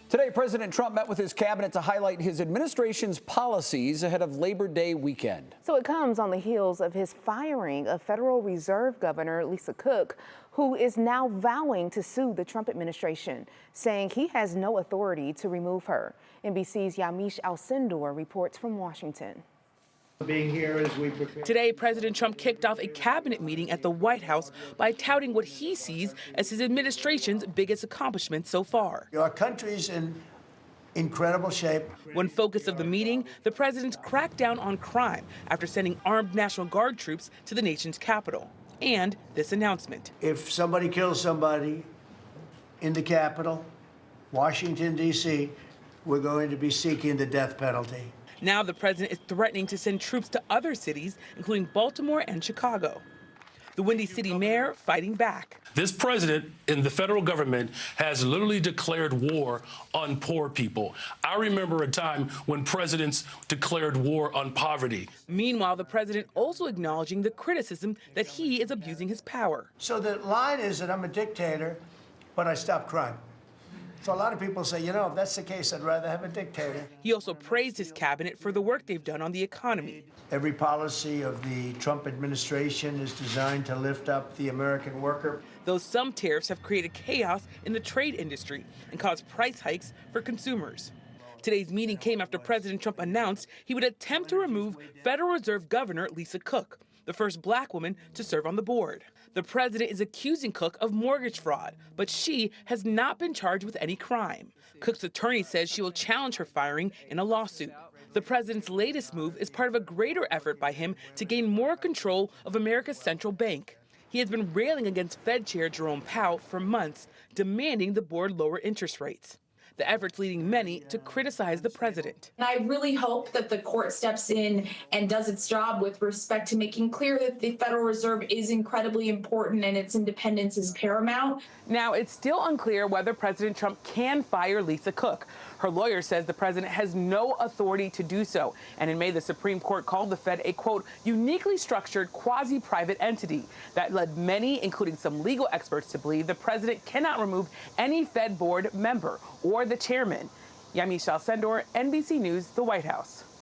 Today, President Trump met with his cabinet to highlight his administration's policies ahead of Labor Day weekend. So it comes on the heels of his firing of Federal Reserve Governor Lisa Cook, who is now vowing to sue the Trump administration, saying he has no authority to remove her. NBC's Yamiche Alcindor reports from Washington. Being here as we prepare. Today, President Trump kicked off a cabinet meeting at the White House by touting what he sees as his administration's biggest accomplishment so far. Our country's in incredible shape. One focus of the meeting, the president's crackdown on crime after sending armed National Guard troops to the nation's capital. And this announcement. If somebody kills somebody in the Capitol, Washington, D.C., we're going to be seeking the death penalty. Now the president is threatening to send troops to other cities, including Baltimore and Chicago. The Windy City mayor fighting back. This president in the federal government has literally declared war on poor people. I remember a time when presidents declared war on poverty. Meanwhile, the president also acknowledging the criticism that he is abusing his power. So the line is that I'm a dictator, but I stop crime. So a lot of people say, you know, if that's the case, I'd rather have a dictator. He also praised his cabinet for the work they've done on the economy. Every policy of the Trump administration is designed to lift up the American worker. Though some tariffs have created chaos in the trade industry and caused price hikes for consumers. Today's meeting came after President Trump announced he would attempt to remove Federal Reserve Governor Lisa Cook, the first black woman to serve on the board. The president is accusing Cook of mortgage fraud, but she has not been charged with any crime. Cook's attorney says she will challenge her firing in a lawsuit. The president's latest move is part of a greater effort by him to gain more control of America's central bank. He has been railing against Fed Chair Jerome Powell for months, demanding the board lower interest rates. The effort's leading many to criticize the president. And I really hope that the court steps in and does its job with respect to making clear that the Federal Reserve is incredibly important and its independence is paramount. Now, it's still unclear whether President Trump can fire Lisa Cook. Her lawyer says the president has no authority to do so. And in May, the Supreme Court called the Fed a, quote, uniquely structured quasi-private entity. That led many, including some legal experts, to believe the president cannot remove any Fed board member or the chairman. Yamiche Alcindor, NBC News, the White House.